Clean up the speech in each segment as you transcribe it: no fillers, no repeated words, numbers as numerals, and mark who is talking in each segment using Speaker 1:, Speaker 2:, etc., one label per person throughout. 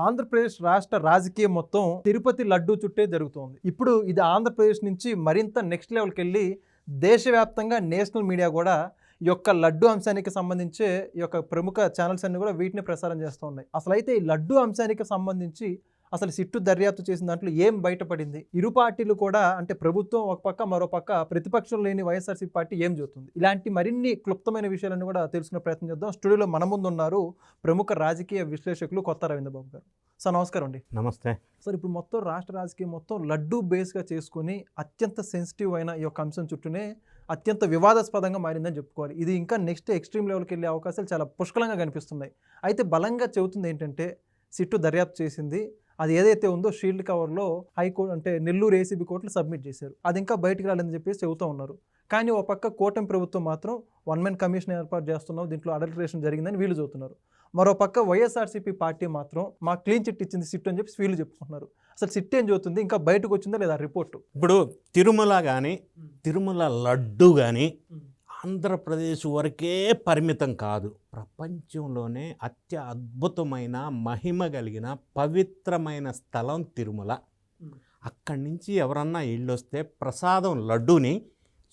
Speaker 1: ఆంధ్రప్రదేశ్ రాష్ట్ర రాజకీయం మొత్తం తిరుపతి లడ్డూ చుట్టే జరుగుతోంది. ఇప్పుడు ఇది ఆంధ్రప్రదేశ్ నుంచి మరింత నెక్స్ట్ లెవెల్కి వెళ్ళి దేశవ్యాప్తంగా నేషనల్ మీడియా కూడా ఈ యొక్క లడ్డూ అంశానికి సంబంధించి ఈ యొక్క ప్రముఖ ఛానల్స్ అన్ని కూడా వీటిని ప్రసారం చేస్తూ ఉన్నాయి. అసలు అయితే ఈ లడ్డూ అంశానికి సంబంధించి అసలు సిట్టు దర్యాప్తు చేసిన దాంట్లో ఏం బయటపడింది, ఇరు పార్టీలు కూడా అంటే ప్రభుత్వం ఒక పక్క మరో పక్క ప్రతిపక్షం లేని వైఎస్ఆర్సీ పార్టీ ఏం చెబుతుంది, ఇలాంటి మరిన్ని క్లుప్తమైన విషయాలను కూడా తెలుసుకునే ప్రయత్నం చేద్దాం. స్టూడియోలో మన ముందు ఉన్నారు ప్రముఖ రాజకీయ విశ్లేషకులు కొత్త రవీంద్రబాబు గారు. సార్ నమస్కారం అండి.
Speaker 2: నమస్తే
Speaker 1: సార్, ఇప్పుడు మొత్తం రాష్ట్ర రాజకీయం మొత్తం లడ్డూ బేస్గా చేసుకుని అత్యంత సెన్సిటివ్ అయిన ఈ యొక్క అంశం చుట్టూనే అత్యంత వివాదాస్పదంగా మారిందని చెప్పుకోవాలి. ఇది ఇంకా నెక్స్ట్ ఎక్స్ట్రీమ్ లెవెల్కి వెళ్ళే అవకాశాలు చాలా పుష్కలంగా కనిపిస్తున్నాయి. అయితే బలంగా చెబుతుంది ఏంటంటే సిట్టు దర్యాప్తు చేసింది, అది ఏదైతే ఉందో షీల్డ్ కవర్లో హైకోర్టు అంటే నెల్లూరు ఏసీబీ కోర్టులు సబ్మిట్ చేశారు, అది ఇంకా బయటకు రాలేదని చెప్పేసి చెబుతూ ఉన్నారు. కానీ ఒక పక్క కూటమి ప్రభుత్వం మాత్రం 1 man కమిషన్ ఏర్పాటు చేస్తున్నాం, దీంట్లో అడల్టరేషన్ జరిగిందని వీళ్ళు చెబుతున్నారు. మరో పక్క వైఎస్ఆర్సీపీ పార్టీ మాత్రం మా క్లీన్ చిట్ ఇచ్చింది సిట్ అని చెప్పి వీళ్ళు చెప్పుకుంటున్నారు. అసలు సిట్ ఏం చెబుతుంది, ఇంకా బయటకు వచ్చిందా లేదా రిపోర్టు?
Speaker 2: ఇప్పుడు తిరుమల కానీ తిరుమల లడ్డు కానీ ఆంధ్రప్రదేశ్ వరకే పరిమితం కాదు, ప్రపంచంలోనే అద్భుతమైన మహిమ కలిగిన పవిత్రమైన స్థలం తిరుమల. అక్కడి నుంచి ఎవరన్నా ఇళ్ళొస్తే ప్రసాదం లడ్డూని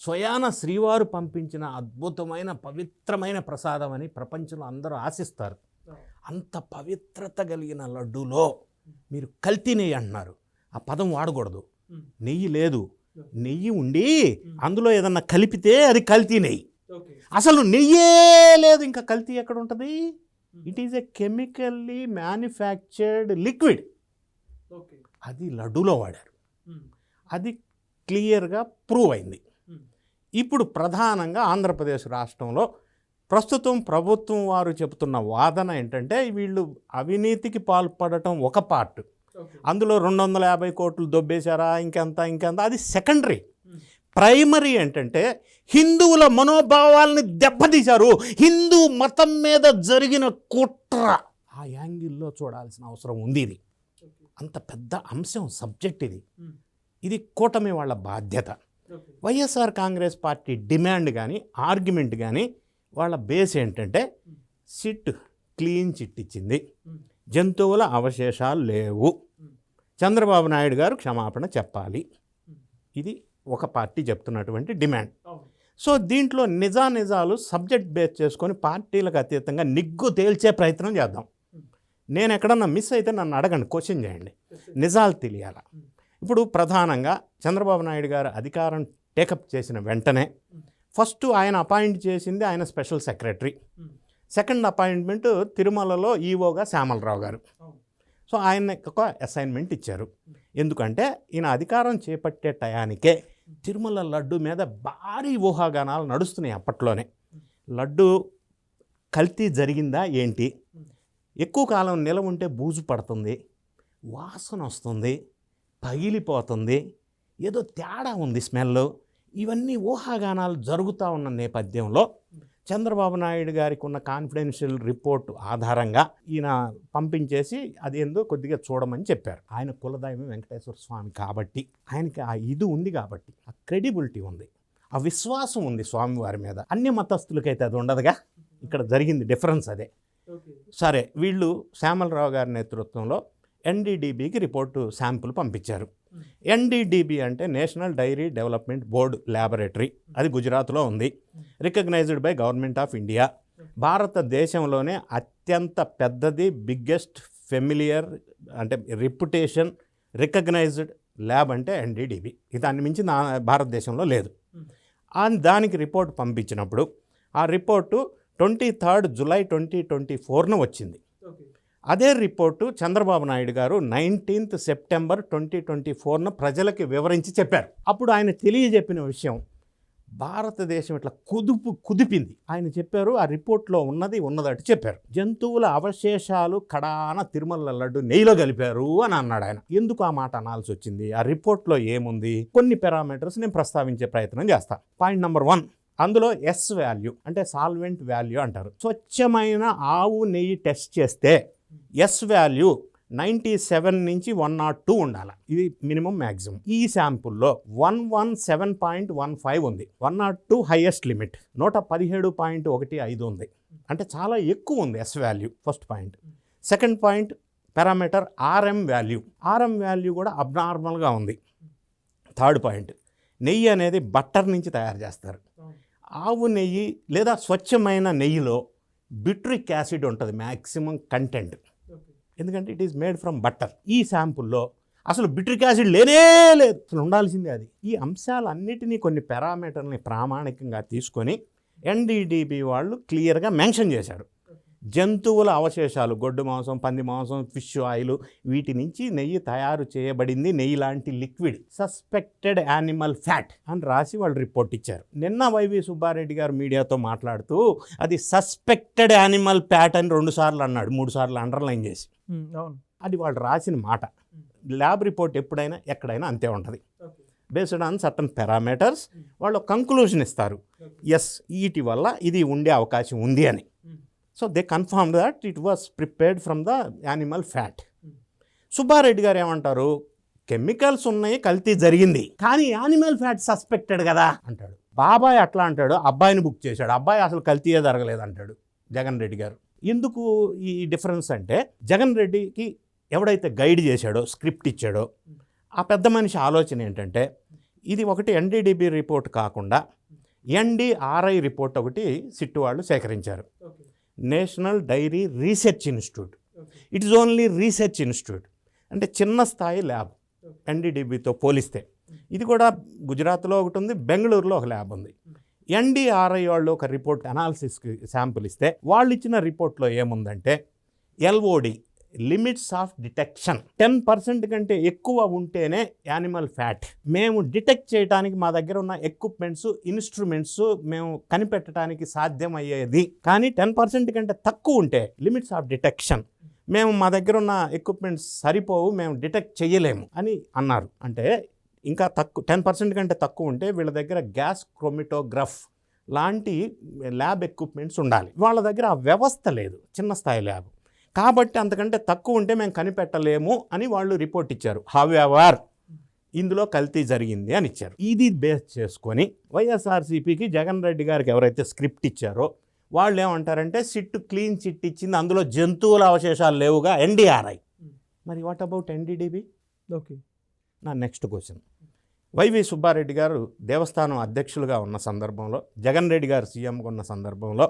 Speaker 2: స్వయాన శ్రీవారు పంపించిన అద్భుతమైన పవిత్రమైన ప్రసాదం అని ప్రపంచంలో అందరూ ఆశిస్తారు. అంత పవిత్రత కలిగిన లడ్డూలో మీరు కల్తీ నెయ్యి అంటున్నారు, ఆ పదం వాడకూడదు. నెయ్యి లేదు, నెయ్యి ఉండి అందులో ఏదన్నా కలిపితే అది కల్తీ నెయ్యి. అసలు నెయ్యే లేదు, ఇంకా కల్తీ ఎక్కడ ఉంటుంది? It is a chemically manufactured liquid. అది లడ్డూలో వాడారు, అది క్లియర్గా ప్రూవ్ అయింది. ఇప్పుడు ప్రధానంగా ఆంధ్రప్రదేశ్ రాష్ట్రంలో ప్రస్తుతం ప్రభుత్వం వారు చెబుతున్న వాదన ఏంటంటే వీళ్ళు అవినీతికి పాల్పడటం ఒక పార్ట్, అందులో 250 కోట్లు దొబ్బేశారా ఇంకెంత అది సెకండరీ. ప్రైమరీ ఏంటంటే హిందువుల మనోభావాల్ని దెబ్బతీశారు, హిందూ మతం మీద జరిగిన కుట్ర. ఆ యాంగిల్లో చూడాల్సిన అవసరం ఉంది. ఇది అంత పెద్ద అంశం, సబ్జెక్ట్ ఇది కూటమి వాళ్ళ బాధ్యత. వైఎస్ఆర్ కాంగ్రెస్ పార్టీ డిమాండ్ కానీ ఆర్గ్యుమెంట్ కానీ వాళ్ళ బేస్ ఏంటంటే సిట్ క్లీన్ చిట్ ఇచ్చింది, జంతువుల అవశేషాలు లేవు, చంద్రబాబు నాయుడు గారు క్షమాపణ చెప్పాలి. ఇది ఒక పార్టీ చెప్తున్నటువంటి డిమాండ్. సో దీంట్లో నిజాలు సబ్జెక్ట్ బేస్ చేసుకొని పార్టీలకు అతీతంగా నిగ్గు తేల్చే ప్రయత్నం చేద్దాం. నేను ఎక్కడన్నా మిస్ అయితే నన్ను అడగండి, క్వశ్చన్ చేయండి, నిజాలు తెలియాలా. ఇప్పుడు ప్రధానంగా చంద్రబాబు నాయుడు గారు అధికారం టేకప్ చేసిన వెంటనే ఫస్ట్ ఆయన అపాయింట్ చేసింది ఆయన స్పెషల్ సెక్రటరీ. సెకండ్ అపాయింట్మెంట్ తిరుమలలో ఈవోగా శ్యామలరావు గారు. సో ఆయన ఒక అసైన్మెంట్ ఇచ్చారు. ఎందుకంటే ఈయన అధికారం చేపట్టే టయానికే తిరుమల లడ్డు మీద భారీ ఊహాగానాలు నడుస్తున్నాయి. అప్పట్లోనే లడ్డు కల్తీ జరిగిందా ఏంటి, ఎక్కువ కాలం నిలవ ఉంటే బూజు పడుతుంది, వాసన వస్తుంది, పగిలిపోతుంది, ఏదో తేడా ఉంది స్మెల్, ఇవన్నీ ఊహాగానాలు జరుగుతూ ఉన్న నేపథ్యంలో చంద్రబాబు నాయుడు గారికి ఉన్న కాన్ఫిడెన్షియల్ రిపోర్ట్ ఆధారంగా ఈయన పంపించేసి అది ఏందో కొద్దిగా చూడమని చెప్పారు. ఆయన కులదైవం వెంకటేశ్వర స్వామి కాబట్టి, ఆయనకి ఆ ఇది ఉంది కాబట్టి, ఆ క్రెడిబిలిటీ ఉంది, ఆ విశ్వాసం ఉంది స్వామివారి మీద. అన్ని మతస్థులకైతే అది ఉండదుగా. ఇక్కడ జరిగింది డిఫరెన్స్ అదే. సరే, వీళ్ళు శ్యామలరావు గారి నేతృత్వంలో ఎన్డీడీబీకి రిపోర్టు శాంపుల్ పంపించారు. ఎన్డీడీబీ అంటే National Dairy Development Board laboratory, అది గుజరాత్లో ఉంది, recognised by Government of India. భారతదేశంలోనే అత్యంత పెద్దది, బిగ్గెస్ట్ ఫెమిలియర్ అంటే రిప్యుటేషన్ రికగ్నైజ్డ్ ల్యాబ్ అంటే ఎన్డీడీబీ. దాన్ని మించి భారతదేశంలో లేదు. దానికి రిపోర్ట్ పంపించినప్పుడు ఆ రిపోర్టు 23 జూలై 2024 వచ్చింది. అదే రిపోర్టు చంద్రబాబు నాయుడు గారు 19 సెప్టెంబర్ 2024 ప్రజలకి వివరించి చెప్పారు. అప్పుడు ఆయన తెలియజెప్పిన విషయం భారతదేశం ఇట్లా కుదిపింది. ఆయన చెప్పారు, ఆ రిపోర్ట్లో ఉన్నదట్టు చెప్పారు. జంతువుల అవశేషాలు కడాన తిరుమల లడ్డు నెయ్యిలో కలిపారు అని అన్నాడు ఆయన. ఎందుకు ఆ మాట అనాల్సి వచ్చింది, ఆ రిపోర్ట్లో ఏముంది, కొన్ని పారామీటర్స్ నేను ప్రస్తావించే ప్రయత్నం చేస్తాను. పాయింట్ నెంబర్ 1, అందులో ఎస్ వాల్యూ అంటే సాల్వెంట్ వాల్యూ అంటారు. స్వచ్ఛమైన ఆవు నెయ్యి టెస్ట్ చేస్తే ఎస్ వాల్యూ 97 నుంచి 102 ఉండాలి. ఇది మినిమం మ్యాక్సిమం. ఈ శాంపుల్లో 117.15 ఉంది. 102 హైయెస్ట్ లిమిట్. 117.15 ఉంది. అంటే చాలా ఎక్కువ ఉంది S value. First point. Second point, parameter RM value కూడా అబ్నార్మల్గా ఉంది. థర్డ్ పాయింట్, నెయ్యి అనేది బట్టర్ నుంచి తయారు చేస్తారు. ఆవు నెయ్యి లేదా స్వచ్ఛమైన నెయ్యిలో బిట్రిక్ యాసిడ్ ఉంటుంది మ్యాక్సిమం కంటెంట్, ఎందుకంటే it is made from butter. ఈ శాంపుల్లో అసలు బిట్రిక్ యాసిడ్ లేనే లేదు, అసలు ఉండాల్సిందే అది. ఈ అంశాలన్నిటినీ కొన్ని పారామీటర్ని ప్రామాణికంగా తీసుకొని ఎన్డీడీబీ వాళ్ళు క్లియర్గా మెన్షన్ చేశారు. జంతువుల అవశేషాలు, గొడ్డు మాంసం, పంది మాంసం, ఫిష్ ఆయిల్, వీటి నుంచి నెయ్యి తయారు చేయబడింది, నెయ్యి లాంటి లిక్విడ్ సస్పెక్టెడ్ యానిమల్ ఫ్యాట్ అని రాసి వాళ్ళు రిపోర్ట్ ఇచ్చారు. నిన్న వైవి సుబ్బారెడ్డి గారు మీడియాతో మాట్లాడుతూ అది సస్పెక్టెడ్ యానిమల్ ఫ్యాట్ అని 2 సార్లు అన్నాడు, 3 సార్లు అండర్లైన్ చేసి. అది వాళ్ళు రాసిన మాట. ల్యాబ్ రిపోర్ట్ ఎప్పుడైనా ఎక్కడైనా అంతే ఉంటుంది. బేస్డ్ ఆన్ సర్టన్ పారామీటర్స్ వాళ్ళు కంక్లూజన్ ఇస్తారు, ఎస్ వీటి వల్ల ఇది ఉండే అవకాశం ఉంది అని. So they confirm that it was prepared from the animal fat. Subba Reddy గారు ఏమంటారు, కెమికల్స్ ఉన్నాయి, కల్తీ జరిగింది, కానీ యానిమల్ ఫ్యాట్ సస్పెక్టెడ్ కదా అంటాడు. బాబాయ్ అట్లా అంటాడు, అబ్బాయిని బుక్ చేశాడు, అబ్బాయి అసలు కల్తీయే జరగలేదు అంటాడు జగన్ రెడ్డి గారు. ఎందుకు ఈ డిఫరెన్స్ అంటే, జగన్ రెడ్డికి ఎవడైతే గైడ్ చేశాడో, స్క్రిప్ట్ ఇచ్చాడో, ఆ పెద్ద మనిషి ఆలోచన ఏంటంటే, ఇది ఒకటి ఎన్డీడీబీ రిపోర్ట్ కాకుండా ఎన్డీఆర్ఐ రిపోర్ట్ ఒకటి సిట్టు వాళ్ళు సేకరించారు. National dairy research institute. It is only research institute, అంటే చిన్న స్థాయి ల్యాబ్ ఎన్డీడీబీతో పోలిస్తే. ఇది కూడా గుజరాత్లో ఒకటి ఉంది, బెంగళూరులో ఒక ల్యాబ్ ఉంది. ఎన్డీఆర్ఐ వాళ్ళు ఒక రిపోర్ట్ అనాలిసిస్కి శాంపుల్ ఇస్తే వాళ్ళు ఇచ్చిన రిపోర్ట్లో ఏముందంటే, ఎల్ఓడి లిమిట్స్ ఆఫ్ డిటెక్షన్ 10% కంటే ఎక్కువ ఉంటేనే యానిమల్ ఫ్యాట్. మేము డిటెక్ట్ చేయడానికి మా దగ్గర ఉన్న ఎక్విప్మెంట్స్, ఇన్స్ట్రుమెంట్స్ మేము కనిపెట్టడానికి సాధ్యమయ్యేది, కానీ 10% కంటే తక్కువ ఉంటే లిమిట్స్ ఆఫ్ డిటెక్షన్, మేము మా దగ్గర ఉన్న ఎక్విప్మెంట్స్ సరిపోవు, మేము డిటెక్ట్ చేయలేము అని అన్నారు. అంటే ఇంకా తక్కువ 10% కంటే తక్కువ ఉంటే వీళ్ళ దగ్గర గ్యాస్ క్రోమిటోగ్రాఫ్ లాంటి ల్యాబ్ ఎక్విప్మెంట్స్ ఉండాలి. వాళ్ళ దగ్గర ఆ వ్యవస్థ లేదు, చిన్న స్థాయి ల్యాబ్. కాబట్టి అంతకంటే తక్కువ ఉంటే మేము కనిపెట్టలేము అని వాళ్ళు రిపోర్ట్ ఇచ్చారు. హౌఎవర్ ఇందులో కల్తీ జరిగింది అని ఇచ్చారు. ఇది బేస్ చేసుకొని వైఎస్ఆర్సీపీకి జగన్ రెడ్డి గారికి ఎవరైతే స్క్రిప్ట్ ఇచ్చారో వాళ్ళు ఏమంటారంటే, సిట్ క్లీన్ చిట్ ఇచ్చింది, అందులో జంతువుల అవశేషాలు లేవుగా ఎన్డీఆర్ఐ. మరి వాట్ అబౌట్ ఎన్డీడీబీ?
Speaker 1: ఓకే,
Speaker 2: నా నెక్స్ట్ క్వశ్చన్. వైవి సుబ్బారెడ్డి గారు దేవస్థానం అధ్యక్షులుగా ఉన్న సందర్భంలో, జగన్ రెడ్డి గారు సీఎంగా ఉన్న సందర్భంలో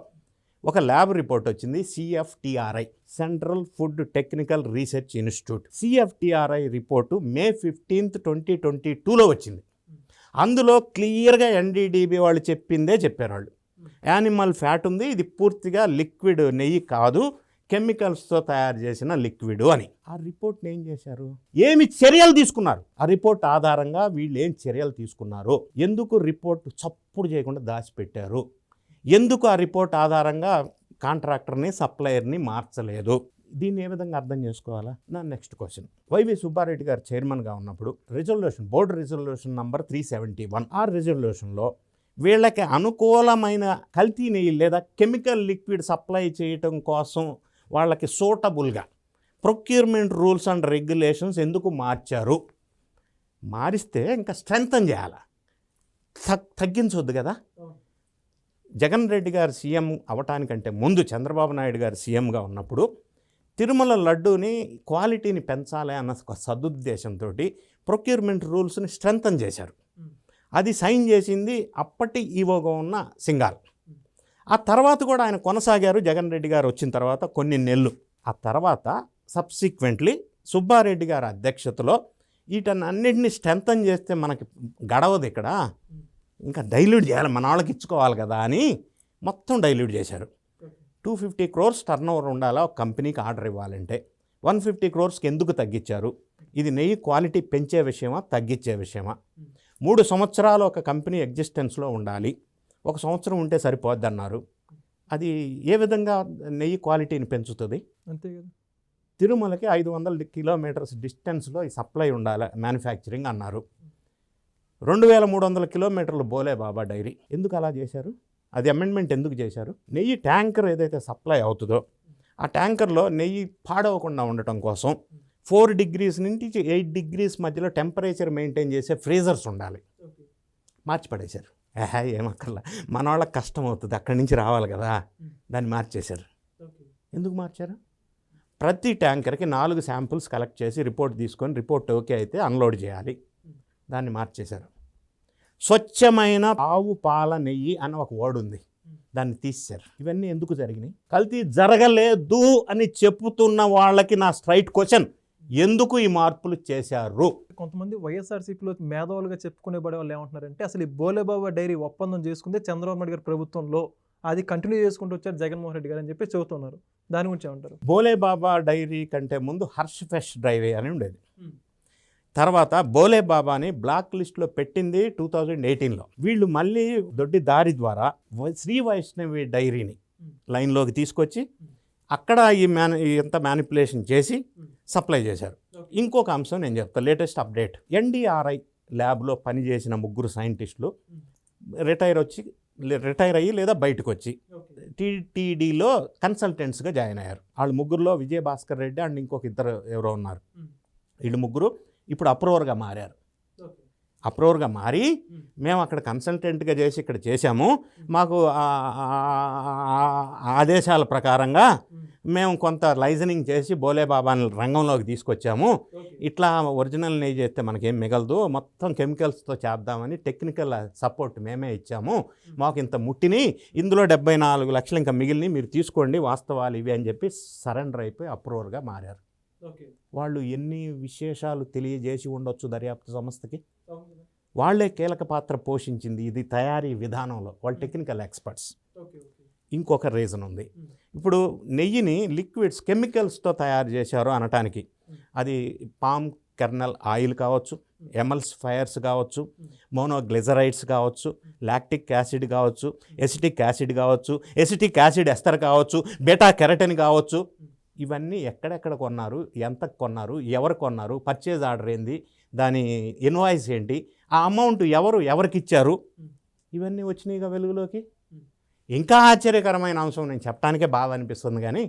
Speaker 2: ఒక ల్యాబ్ రిపోర్ట్ వచ్చింది, CFTRI, central food technical research institute. CFTRI report May 15, 2022లో వచ్చింది. అందులో క్లియర్గా ఎన్డీడీబీ వాళ్ళు చెప్పిందే చెప్పారు. వాళ్ళు యానిమల్ ఫ్యాట్ ఉంది, ఇది పూర్తిగా లిక్విడ్ నెయ్యి కాదు, కెమికల్స్తో తయారు చేసిన లిక్విడ్ అని. ఆ రిపోర్ట్ని ఏం చేశారు, ఏమి చర్యలు తీసుకున్నారు, ఆ రిపోర్ట్ ఆధారంగా వీళ్ళు ఏం చర్యలు తీసుకున్నారు, ఎందుకు రిపోర్ట్ చప్పుడు చేయకుండా దాచిపెట్టారు, ఎందుకు ఆ రిపోర్ట్ ఆధారంగా కాంట్రాక్టర్ని, సప్లయర్ని మార్చలేదు, దీన్ని ఏ విధంగా అర్థం చేసుకోవాలా? నా నెక్స్ట్ క్వశ్చన్. వైవి సుబ్బారెడ్డి గారు చైర్మన్గా ఉన్నప్పుడు బోర్డు రిజల్యూషన్ నంబర్ 371, ఆ రిజల్యూషన్లో వీళ్ళకి అనుకూలమైన కల్తీ నెయ్యి లేదా కెమికల్ లిక్విడ్ సప్లై చేయటం కోసం వాళ్ళకి సూటబుల్గా ప్రొక్యూర్మెంట్ రూల్స్ అండ్ రెగ్యులేషన్స్ ఎందుకు మార్చారు? మారిస్తే ఇంకా స్ట్రెంగ్తన్ చేయాలా, తగ్గించొద్దు కదా. జగన్ రెడ్డి గారు సీఎం అవటానికంటే ముందు చంద్రబాబు నాయుడు గారు సీఎంగా ఉన్నప్పుడు తిరుమల లడ్డూని క్వాలిటీని పెంచాలి అన్న సదుద్దేశంతో ప్రొక్యూర్మెంట్ రూల్స్ని స్ట్రెంగ్తన్ చేశారు. అది సైన్ చేసింది అప్పటి ఈవోగా ఉన్న సింఘాల్. ఆ తర్వాత కూడా ఆయన కొనసాగారు జగన్ రెడ్డి గారు వచ్చిన తర్వాత కొన్ని నెలలు. ఆ తర్వాత సబ్సిక్వెంట్లీ సుబ్బారెడ్డి గారి అధ్యక్షతలో వీటన్నిటిని స్ట్రెంగ్తన్ చేస్తే మనకి గడవదు, ఇక్కడ ఇంకా డైల్యూట్ చేయాలి, మన వాళ్ళకి ఇచ్చుకోవాలి కదా అని మొత్తం డైల్యూట్ చేశారు. 250 crores టర్నోవర్ ఉండాలా ఒక కంపెనీకి ఆర్డర్ ఇవ్వాలంటే, 150 crores ఎందుకు తగ్గించారు? ఇది నెయ్యి క్వాలిటీ పెంచే విషయమా, తగ్గించే విషయమా? 3 సంవత్సరాలు ఒక కంపెనీ ఎగ్జిస్టెన్స్లో ఉండాలి, 1 సంవత్సరం ఉంటే సరిపోద్ది అన్నారు. అది ఏ విధంగా నెయ్యి క్వాలిటీని పెంచుతుంది?
Speaker 1: అంతే కదా.
Speaker 2: తిరుమలకి 500 kilometers డిస్టెన్స్లో ఈ సప్లై ఉండాలి మ్యానుఫ్యాక్చరింగ్ అన్నారు. 2300 kilometers బోలే బాబా డైరీ. ఎందుకు అలా చేశారు? అది అమెండ్మెంట్ ఎందుకు చేశారు? నెయ్యి ట్యాంకర్ ఏదైతే సప్లై అవుతుందో ఆ ట్యాంకర్లో నెయ్యి పాడవకుండా ఉండటం కోసం 4 degrees నుంచి 8 degrees మధ్యలో టెంపరేచర్ మెయింటైన్ చేసే ఫ్రీజర్స్ ఉండాలి. మార్చి పడేశారు. ఏమక్కర్లా, మన వాళ్ళకి కష్టం అవుతుంది, అక్కడి నుంచి రావాలి కదా, దాన్ని మార్చేశారు. ఎందుకు మార్చారు? ప్రతి ట్యాంకర్కి 4 శాంపుల్స్ కలెక్ట్ చేసి రిపోర్ట్ తీసుకొని రిపోర్ట్ ఓకే అయితే అన్లోడ్ చేయాలి. దాన్ని మార్చేశారు. స్వచ్ఛమైన ఆవు పాల నెయ్యి అన్న ఒక వర్డ్ ఉంది, దాన్ని తీసేశారు. ఇవన్నీ ఎందుకు జరిగినాయి? కల్తీ జరగలేదు అని చెప్పుతున్న వాళ్ళకి నా స్ట్రైట్ క్వశ్చన్, ఎందుకు ఈ మార్పులు చేశారు?
Speaker 1: కొంతమంది వైఎస్ఆర్సీపీలో మేధావులుగా చెప్పుకునే పడే వాళ్ళు ఏమంటున్నారంటే అసలు ఈ బోలేబాబా డైరీ ఒప్పందం చేసుకుందే చంద్రబాబు నాయుడు గారి ప్రభుత్వంలో, అది కంటిన్యూ చేసుకుంటూ వచ్చారు జగన్మోహన్ రెడ్డి గారు అని చెప్పి చెబుతున్నారు. దాని గురించి ఏమంటారు?
Speaker 2: బోలేబాబా డైరీ కంటే ముందు హర్ష్ ఫ్రెష్ డైరీ అని ఉండేది. తర్వాత బోలేబాబాని బ్లాక్ లిస్ట్లో పెట్టింది 2018లో. వీళ్ళు మళ్ళీ దొడ్డి దారి ద్వారా శ్రీ వైష్ణవి డైరీని లైన్లోకి తీసుకొచ్చి అక్కడ ఎంత మ్యానిపులేషన్ చేసి సప్లై చేశారు. ఇంకొక అంశం నేను చెప్తాను, లేటెస్ట్ అప్డేట్. ఎన్డీఆర్ఐ ల్యాబ్లో పనిచేసిన 3 సైంటిస్టులు రిటైర్ అయ్యి లేదా బయటకు వచ్చి టీటీడీలో కన్సల్టెంట్స్గా జాయిన్ అయ్యారు. వాళ్ళు 3లో విజయభాస్కర్ రెడ్డి అండ్ ఇంకొక 2 ఎవరో ఉన్నారు. వీళ్ళు 3 ఇప్పుడు అప్రూవర్గా మారారు. అప్రూవర్గా మారి మేము అక్కడ కన్సల్టెంట్గా చేసి ఇక్కడ చేశాము, మాకు ఆదేశాల ప్రకారంగా మేము కొంత లైజనింగ్ చేసి బోలేబాబాని రంగంలోకి తీసుకొచ్చాము. ఇట్లా ఒరిజినల్ నెయ్యి చేస్తే మనకేం మిగలదు, మొత్తం కెమికల్స్తో చేద్దామని టెక్నికల్ సపోర్ట్ మేమే ఇచ్చాము. మాకు ఇంత ముట్టిని, ఇందులో 74 లక్షలు ఇంకా మిగిలిని, మీరు తీసుకోండి, వాస్తవాలు ఇవి అని చెప్పి సరెండర్ అయిపోయి అప్రూవర్గా మారారు. వాళ్ళు ఎన్ని విశేషాలు తెలియజేసి ఉండొచ్చు దర్యాప్తు సంస్థకి. వాళ్ళే కీలక పాత్ర పోషించింది ఇది తయారీ విధానంలో, వాళ్ళు టెక్నికల్ ఎక్స్పర్ట్స్. ఇంకొక రీజన్ ఉంది, ఇప్పుడు నెయ్యిని లిక్విడ్స్ కెమికల్స్తో తయారు చేశారు అనటానికి, అది పామ్ కెర్నల్ ఆయిల్ కావచ్చు, ఎమల్సిఫైయర్స్ కావచ్చు, మోనోగ్లిజరైడ్స్ కావచ్చు, లాక్టిక్ యాసిడ్ కావచ్చు, ఎసిటిక్ యాసిడ్ కావచ్చు, ఎసిటిక్ యాసిడ్ ఎస్తర్ కావచ్చు, బీటా కెరటిన్ కావచ్చు. ఇవన్నీ ఎక్కడెక్కడ కొన్నారు, ఎంత కొన్నారు, ఎవరు కొన్నారు, పర్చేజ్ ఆర్డర్ ఏంది, దాని ఇన్వాయిస్ ఏంటి, ఆ అమౌంట్ ఎవరికి ఇచ్చారు, ఇవన్నీ వచ్చినాయిగా వెలుగులోకి. ఇంకా ఆశ్చర్యకరమైన అంశం నేను చెప్పడానికే బాగా అనిపిస్తుంది, కానీ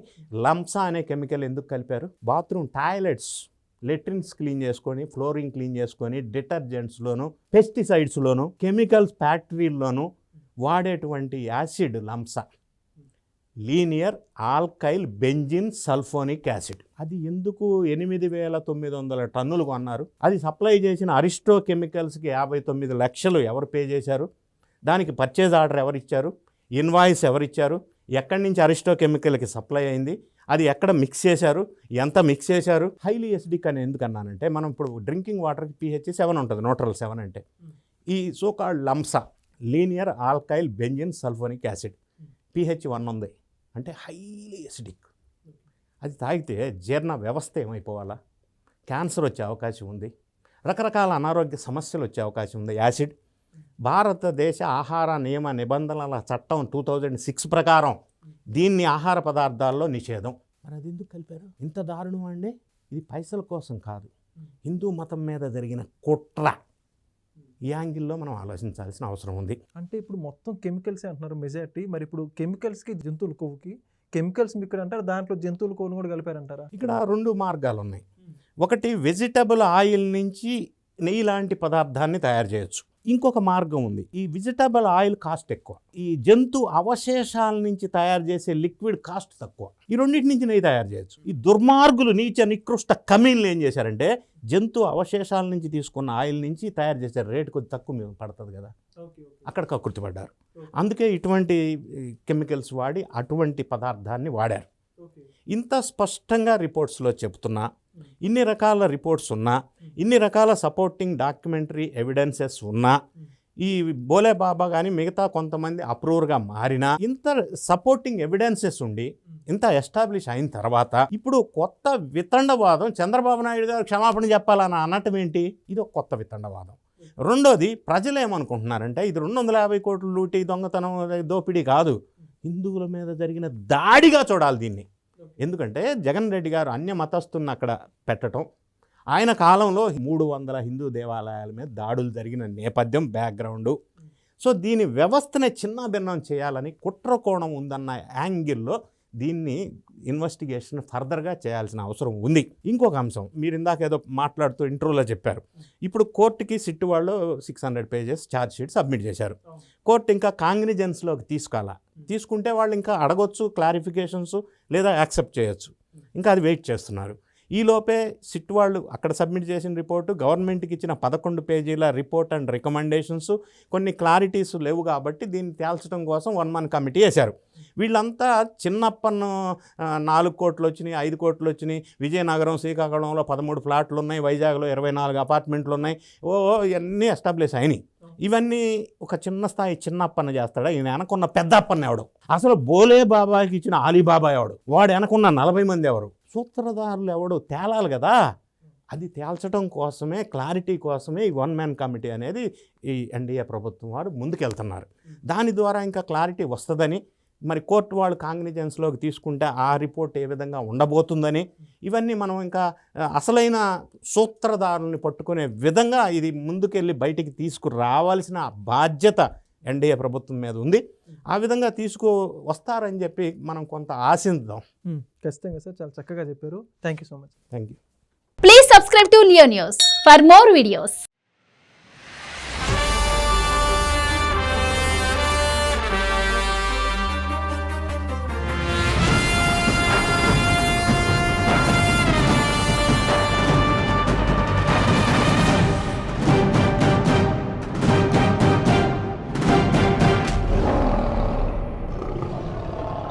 Speaker 2: లంసా అనే కెమికల్ ఎందుకు కలిపారు? బాత్రూమ్ టాయిలెట్స్, లెట్రిన్స్ క్లీన్ చేసుకొని, ఫ్లోరింగ్ క్లీన్ చేసుకొని, డిటర్జెంట్స్లోను, పెస్టిసైడ్స్లోను, కెమికల్స్ ఫ్యాక్టరీల్లోనూ వాడేటువంటి యాసిడ్ లంసా, linear alkyl benzene sulphonic acid. అది ఎందుకు 8,900 టన్నులు కొన్నారు? అది సప్లై చేసిన అరిస్టో కెమికల్స్కి 59 లక్షలు ఎవరు పే చేశారు? దానికి పర్చేజ్ ఆర్డర్ ఎవరిచ్చారు? ఇన్వాయిస్ ఎవరిచ్చారు? ఎక్కడి నుంచి అరిస్టో కెమికల్కి సప్లై అయింది? అది ఎక్కడ మిక్స్ చేశారు? ఎంత మిక్స్ చేశారు? హైలీ ఎసిడిక్ అని ఎందుకు అన్నానంటే, మనం ఇప్పుడు డ్రింకింగ్ వాటర్కి pH 7 ఉంటుంది, న్యూట్రల్ 7 అంటే. ఈ సోకాల్డ్ లంసా linear alkyl benzene sulphonic acid pH 1 ఉంది అంటే హైలీ ఎసిడిక్. అది తాగితే జీర్ణ వ్యవస్థ ఏమైపోవాలా, క్యాన్సర్ వచ్చే అవకాశం ఉంది, రకరకాల అనారోగ్య సమస్యలు వచ్చే అవకాశం ఉంది. యాసిడ్ భారతదేశ ఆహార నియమ నిబంధనల చట్టం 2006 ప్రకారం దీన్ని ఆహార పదార్థాల్లో నిషేధం. మరి అది ఎందుకు కలిపారు? ఇంత దారుణం అండి. ఇది పైసల కోసం కాదు, హిందూ మతం మీద జరిగిన కుట్ర. ఈ యాంగిల్లో మనం ఆలోచించాల్సిన అవసరం ఉంది.
Speaker 1: అంటే ఇప్పుడు మొత్తం కెమికల్సే అంటున్నారు మెజారిటీ. మరి ఇప్పుడు కెమికల్స్కి జంతువుల కొవ్వుకి కెమికల్స్ మిక్స్డ్ అంటారు, దాంట్లో జంతువుల కొవ్వును కూడా కలిపారంటారా?
Speaker 2: ఇక్కడ 2 మార్గాలు ఉన్నాయి. ఒకటి, వెజిటబుల్ ఆయిల్ నుంచి నెయ్యి లాంటి పదార్థాన్ని తయారు చేయొచ్చు. ఇంకొక మార్గం ఉంది, ఈ వెజిటబుల్ ఆయిల్ కాస్ట్ ఎక్కువ, ఈ జంతు అవశేషాల నుంచి తయారు చేసే లిక్విడ్ కాస్ట్ తక్కువ. ఈ రెండింటి నుంచి నెయ్యి తయారు చేయొచ్చు. ఈ దుర్మార్గులు, నీచ నికృష్ట కమీన్లు ఏం చేశారంటే, జంతు అవశేషాల నుంచి తీసుకున్న ఆయిల్ నుంచి తయారు చేసే రేటు కొద్ది తక్కువ పడుతుంది కదా, అక్కడ కకృతిపడ్డారు. అందుకే ఇటువంటి కెమికల్స్ వాడి అటువంటి పదార్థాన్ని వాడారు. ఇంత స్పష్టంగా రిపోర్ట్స్లో చెప్తున్నా, ఇన్ని రకాల రిపోర్ట్స్ ఉన్నా, ఇన్ని రకాల సపోర్టింగ్ డాక్యుమెంటరీ ఎవిడెన్సెస్ ఉన్నా, ఈ బోలేబాబా కానీ మిగతా కొంతమంది అప్రూవర్గా మారినా, ఇంత సపోర్టింగ్ ఎవిడెన్సెస్ ఉండి ఇంత ఎస్టాబ్లిష్ అయిన తర్వాత ఇప్పుడు కొత్త వితండవాదం, చంద్రబాబు నాయుడు గారు క్షమాపణ చెప్పాలని అనటం ఏంటి? ఇది ఒక కొత్త వితండవాదం. రెండోది, ప్రజలు ఏమనుకుంటున్నారంటే ఇది 250 కోట్ల లూటీ, దొంగతనం, దోపిడీ కాదు, హిందువుల మీద జరిగిన దాడిగా చూడాలి దీన్ని. ఎందుకంటే జగన్ రెడ్డి గారు అన్య మతస్థులను అక్కడ పెట్టడం, ఆయన కాలంలో 300 హిందూ దేవాలయాల మీద దాడులు జరిగిన నేపథ్యం, బ్యాక్గ్రౌండు. సో దీని వ్యవస్థనే చిన్నాభిన్నం చేయాలని కుట్ర కోణం ఉందన్న యాంగిల్లో దీన్ని ఇన్వెస్టిగేషన్ ఫర్దర్గా చేయాల్సిన అవసరం ఉంది. ఇంకొక అంశం, మీరు ఇందాక ఏదో మాట్లాడుతూ ఇంట్రోలో చెప్పారు, ఇప్పుడు కోర్టుకి సిట్టు వాళ్ళు 600 పేజెస్ ఛార్జ్ షీట్ సబ్మిట్ చేశారు. కోర్టు ఇంకా కాంగ్నిజెన్స్లోకి తీసుకుంటే వాళ్ళు ఇంకా అడగొచ్చు క్లారిఫికేషన్స్ లేదా యాక్సెప్ట్ చేయొచ్చు. ఇంకా అది వెయిట్ చేస్తున్నారు. ఈలోపే సిట్ వాళ్ళు అక్కడ సబ్మిట్ చేసిన రిపోర్టు, గవర్నమెంట్కి ఇచ్చిన 11 పేజీల రిపోర్ట్ అండ్ రికమెండేషన్స్, కొన్ని క్లారిటీస్ లేవు కాబట్టి దీన్ని తేల్చడం కోసం 1 man కమిటీ వేశారు. వీళ్ళంతా చిన్నప్పను 4 కోట్లు వచ్చినాయి, 5 కోట్లు వచ్చినాయి, విజయనగరం శ్రీకాకుళంలో 13 ఫ్లాట్లు ఉన్నాయి, వైజాగ్లో 24 అపార్ట్మెంట్లు ఉన్నాయి, ఇవన్నీ ఎస్టాబ్లిష్ అయినాయి. ఇవన్నీ ఒక చిన్న స్థాయి చిన్నప్పన్న చేస్తాడా? ఈయన వెనకున్న పెద్ద అప్పన్న ఎవడు? అసలు బోలే బాబాకి ఇచ్చిన ఆలీబాబా ఎవడు? వాడు వెనకున్న 40 మంది ఎవరు? సూత్రధారులు ఎవడు తేలాలి కదా. అది తేల్చడం కోసమే, క్లారిటీ కోసమే ఈ 1 man కమిటీ అనేది ఈ ఎన్డీఏ ప్రభుత్వం వారు ముందుకెళ్తున్నారు. దాని ద్వారా ఇంకా క్లారిటీ వస్తుందని, మరి కోర్టు వాళ్ళు కాంగ్నిజెన్స్లోకి తీసుకుంటే ఆ రిపోర్ట్ ఏ విధంగా ఉండబోతుందని, ఇవన్నీ మనం ఇంకా అసలైన సూత్రధారుల్ని పట్టుకునే విధంగా ఇది ముందుకెళ్ళి బయటికి తీసుకురావాల్సిన బాధ్యత ఎన్డీఏ ప్రభుత్వం మీద ఉంది. ఆ విధంగా వస్తారని చెప్పి మనం కొంత ఆశిద్దాం.
Speaker 1: ఖచ్చితంగా సార్, చాలా చక్కగా చెప్పారు. Thank you so much.
Speaker 2: Thank you.
Speaker 3: Please subscribe to Leo News for more videos.